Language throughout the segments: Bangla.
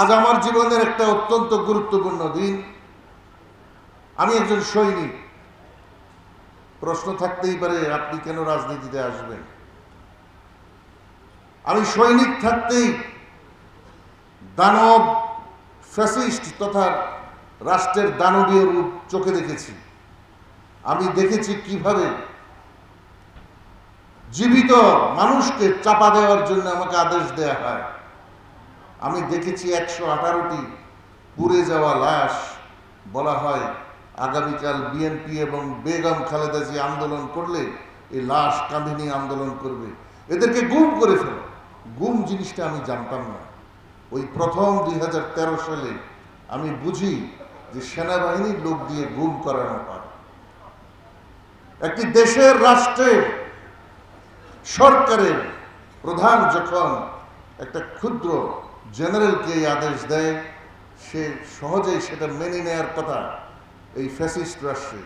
আজ আমার জীবনের একটা অত্যন্ত গুরুত্বপূর্ণ দিন। আমি একজন সৈনিক। প্রশ্ন থাকতেই পারে, আপনি কেন রাজনীতিতে আসবেন? আমি সৈনিক থাকতেই দানব, ফ্যাসিস্ট তথা রাষ্ট্রের দানবীয় রূপ চোখে দেখেছি। আমি দেখেছি কিভাবে জীবিত মানুষকে চাপা দেওয়ার জন্য আমাকে আদেশ দেয়া হয়। আমি দেখেছি 118টি পুড়ে যাওয়া লাশ। বলা হয় আগামীকাল বিএনপি এবং বেগম খালেদা জিয়া আন্দোলন করলে এই লাশ কাঁধে আন্দোলন করবে, এদেরকে গুম করে ফেলো। গুম জিনিসটা আমি জানতাম না। ওই প্রথম 2013 সালে আমি বুঝি যে সেনাবাহিনীর লোক দিয়ে গুম করানো হয়। একটি দেশের, রাষ্ট্রের, সরকারের প্রধান যখন একটা ক্ষুদ্র জেনারেলকে এই আদেশ দেয়, সে সহজেই সেটা মেনে নেয়ার কথা এই ফ্যাসিস্ট রাষ্ট্রে।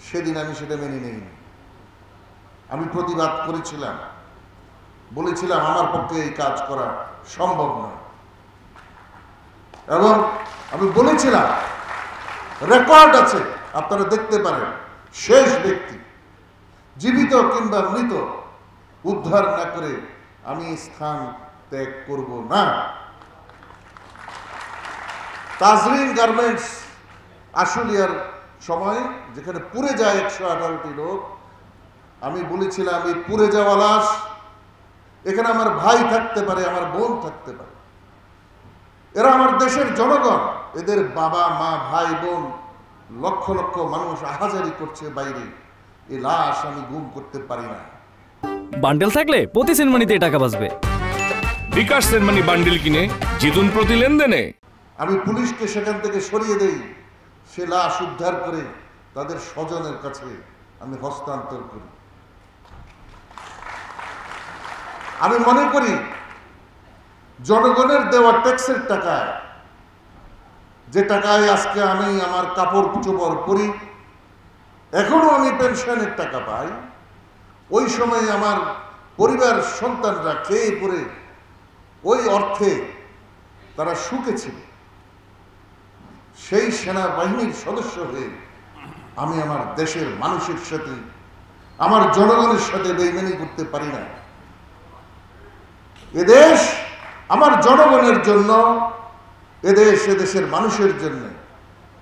সেদিন আমি সেটা মেনে নেইনি। আমি প্রতিবাদ করেছিলাম, বলেছিলাম আমার পক্ষে এই কাজ করা সম্ভব নয়। এবং আমি বলেছিলাম, রেকর্ড আছে, আপনারা দেখতে পারেন, শেষ ব্যক্তি জীবিত কিংবা মৃত উদ্ধার না করে আমি স্থান ত্যাগ করব না। তাজরিন গার্মেন্টস আশুলিয়ার সময় যেখানে পুড়ে যায় 118টি লোক, আমি বলেছিলাম এই পুড়ে যাওয়া লাশ, এখানে আমার ভাই থাকতে পারে, আমার বোন থাকতে পারে, এরা আমার দেশের জনগণ। এদের বাবা মা, ভাই বোন, লক্ষ লক্ষ মানুষ আহাজারি করছে বাইরে। এই লাশ আমি গুম করতে পারি না। বান্ডেল থাকলে প্রতি সেনমানিতে টাকা বাঁচবে। বিকাশ সেনমানি বান্ডেল কিনে জিতুন প্রতি লেনদেনে। আমি পুলিশকে সেখান থেকে সরিয়ে দেই, সে লাশ উদ্ধার করে তাদের স্বজনের কাছে আমি হস্তান্তর করি। আমি মনে করি জনগণের দেওয়া ট্যাক্সের টাকায়, যে টাকায় আজকে আমি আমার কাপড় চোপড় পরি, এখনো আমি পেনশনের টাকা পাই, ওই সময় আমার পরিবার সন্তানরা খেয়ে পরে ওই অর্থে তারা সুখে ছিল। সেই সেনাবাহিনীর সদস্য হয়ে আমি আমার দেশের মানুষের সাথে, আমার জনগণের সাথে বেইমানি করতে পারি না। এদেশ আমার জনগণের জন্য, এদেশ এদেশের মানুষের জন্য,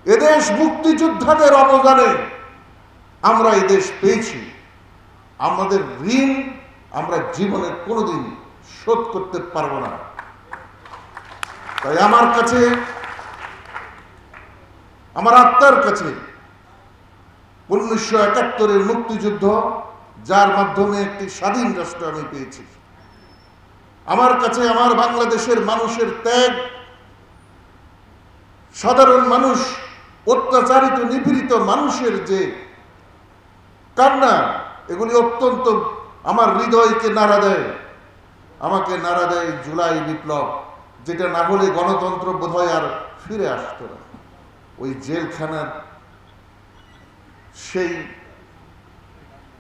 এদেশ মুক্তিযোদ্ধাদের অবদানে আমরা এদেশ পেয়েছি। আমাদের ঋণ আমরা জীবনে কোনোদিন শোধ করতে পারবো না। তাই আমার কাছে, আমার আত্মার কাছে 1971-এর মুক্তিযুদ্ধ, যার মাধ্যমে একটি স্বাধীন রাষ্ট্র আমি পেয়েছি, আমার কাছে আমার বাংলাদেশের মানুষের ত্যাগ, সাধারণ মানুষ, অত্যাচারিত নিপীড়িত মানুষের যে কান্না, এগুলি অত্যন্ত আমার হৃদয়কে নাড়া দেয়। আমাকে নাড়া দেয় জুলাই বিপ্লব, যেটা না হলে গণতন্ত্র বোধহয় আর ফিরে আসতো না। ওই জেলখানার সেই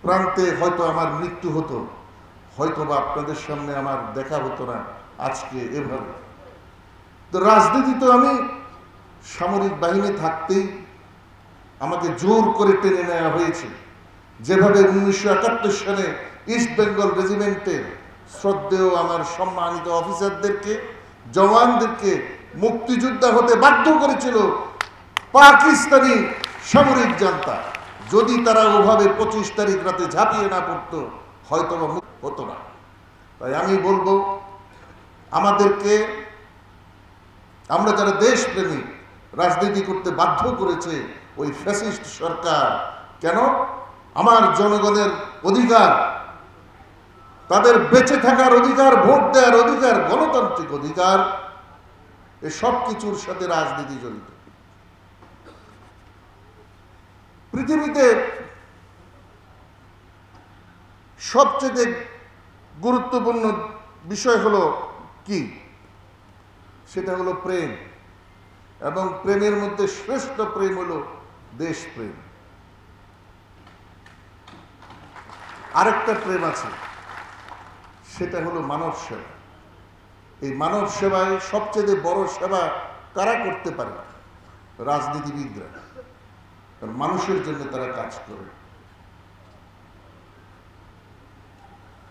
প্রান্তে হয়তো আমার মৃত্যু হতো, হয়তো বা আপনাদের সামনে আমার দেখা হতো না আজকে এভাবে। তো রাজনীতি তো আমি সামরিক বাহিনী থাকতেই আমাকে জোর করে টেনে নেওয়া হয়েছে। যেভাবে 1971 সালে ইস্ট বেঙ্গল রেজিমেন্টের শ্রদ্ধেয় আমার সম্মানিত অফিসারদেরকে, জওয়ানদেরকে মুক্তিযোদ্ধা হতে বাধ্য করেছিল পাকিস্তানি সামরিক জান্তা, যদি তারা ওভাবে 25 তারিখ রাতে ঝাঁপিয়ে না পড়তো, হয়তো বা হতো না। তাই আমি বলবো, আমাদেরকে, আমরা যারা দেশপ্রেমিক, রাজনীতি করতে বাধ্য করেছে ওই ফ্যাসিস্ট সরকার। কেন? আমার জনগণের অধিকার, তাদের বেঁচে থাকার অধিকার, ভোট দেওয়ার অধিকার, গণতান্ত্রিক অধিকার, এ সব কিছুর সাথে রাজনীতি জড়িত। পৃথিবীতে সবচেয়ে গুরুত্বপূর্ণ বিষয় হলো কি? সেটা হলো প্রেম। এবং প্রেমের মধ্যে শ্রেষ্ঠ প্রেম হলো দেশপ্রেম। আরেকটা প্রেম আছে, সেটা হলো মানব সেবা। এই মানব সেবায় সবচেয়ে বড় সেবা কারা করতে পারে? রাজনীতিবিদরা। কারণ মানুষের জন্য তারা কাজ করে।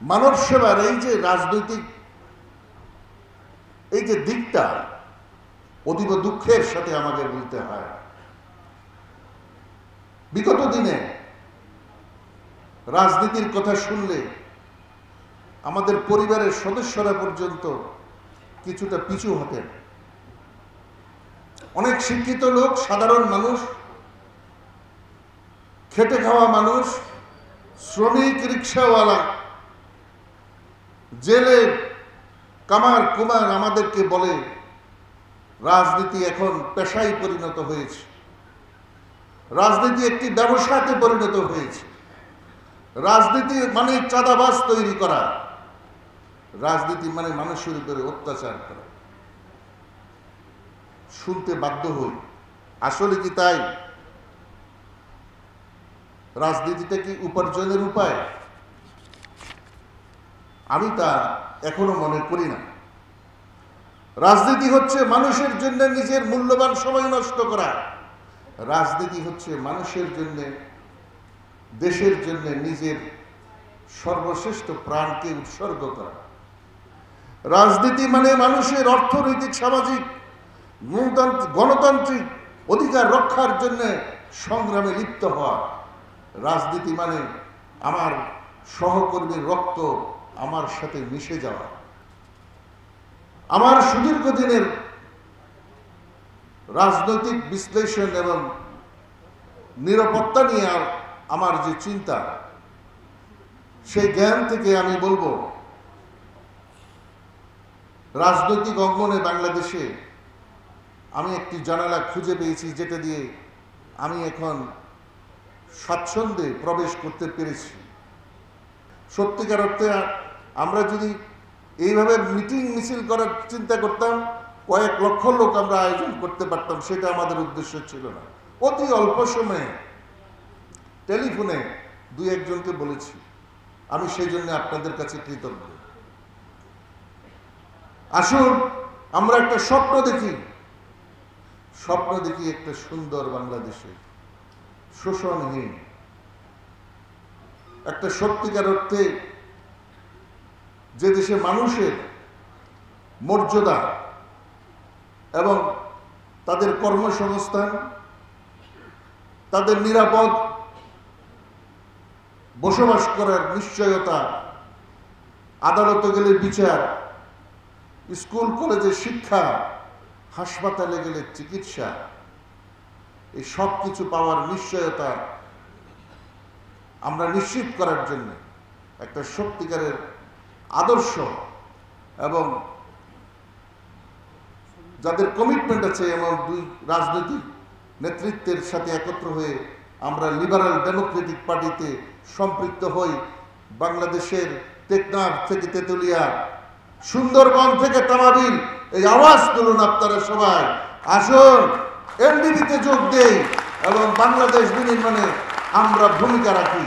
মানব সেবার এই যে রাজনৈতিক এই যে দিকটা অতীব দুঃখের সাথে আমাকে বলতে হয়, বিগত দিনে রাজনীতির কথা শুনলে আমাদের পরিবারের সদস্যরা পর্যন্ত কিছুটা পিছু হতেন। অনেক শিক্ষিত লোক, সাধারণ মানুষ, খেটে খাওয়া মানুষ, শ্রমিক, রিক্সাওয়ালা, জেলে কামার কুমার আমাদেরকে বলে রাজনীতি এখন পেশায় পরিণত হয়েছে, রাজনীতি একটি ব্যবসাতে পরিণত হয়েছে, রাজনীতি মানে চাঁদাবাজ তৈরি করা, রাজনীতি মানে মানুষের উপরে অত্যাচার করা। শুনতে বাধ্য হই, আসলে কি তাই? রাজনীতিটা কি উপার্জনের উপায়? আমি তা এখনো মনে করি না। রাজনীতি হচ্ছে মানুষের জন্য নিজের মূল্যবান সময় নষ্ট করা। রাজনীতি হচ্ছে মানুষের জন্য, দেশের জন্য নিজের সর্বশ্রেষ্ঠ প্রাণকে উৎসর্গ করা। রাজনীতি মানে মানুষের অর্থনৈতিক, সামাজিক, গণতান্ত্রিক অধিকার রক্ষার জন্য সংগ্রামে লিপ্ত হওয়া। রাজনীতি মানে আমার সহকর্মীর রক্ত আমার সাথে মিশে যাওয়া। আমার সুদীর্ঘ দিনের রাজনৈতিক বিশ্লেষণ এবং নিরাপত্তা নিয়ে আমার যে চিন্তা, সেই জ্ঞান থেকে আমি বলবো, রাজনৈতিক অঙ্গনে বাংলাদেশে আমি একটি জানালা খুঁজে পেয়েছি, যেটা দিয়ে আমি এখন স্বাচ্ছন্দ্যে প্রবেশ করতে পেরেছি। সত্যিকার অর্থে আমরা যদি এইভাবে মিটিং মিছিল করার চিন্তা করতাম, কয়েক লক্ষ লোক আমরা আয়োজন করতে পারতাম, সেটা আমাদের উদ্দেশ্য ছিল না। অতি অল্প সময়ে টেলিফোনে দুই একজনকে বলেছি, আমি সেই জন্য আপনাদের কাছে কৃতজ্ঞ। আসুন আমরা একটা স্বপ্ন দেখি, একটা সুন্দর বাংলাদেশে, শোষণহীন, একটা সত্যিকার অর্থে যে দেশে মানুষের মর্যাদা এবং তাদের কর্মসংস্থান, তাদের নিরাপদ বসবাস করার নিশ্চয়তা, আদালতে গেলে বিচার, স্কুল কলেজে শিক্ষা, হাসপাতালে গেলে চিকিৎসা, এই সব কিছু পাওয়ার নিশ্চয়তা আমরা নিশ্চিত করার জন্য একটা সত্যিকারের আদর্শ এবং যাদের কমিটমেন্ট আছে এমন দুই রাজনৈতিক নেতৃত্বের সাথে একত্র হয়ে আমরা লিবারাল ডেমোক্রেটিক পার্টিতে সম্পৃক্ত হই। বাংলাদেশের টেকনাফ থেকে তেতুলিয়া, সুন্দরবন থেকে তামাবিল, এই আওয়াজ তুলুন আপনারা সবাই, আসুন এনডিপিতে যোগ দেই এবং বাংলাদেশ বিনির্মাণে আমরা ভূমিকা রাখি।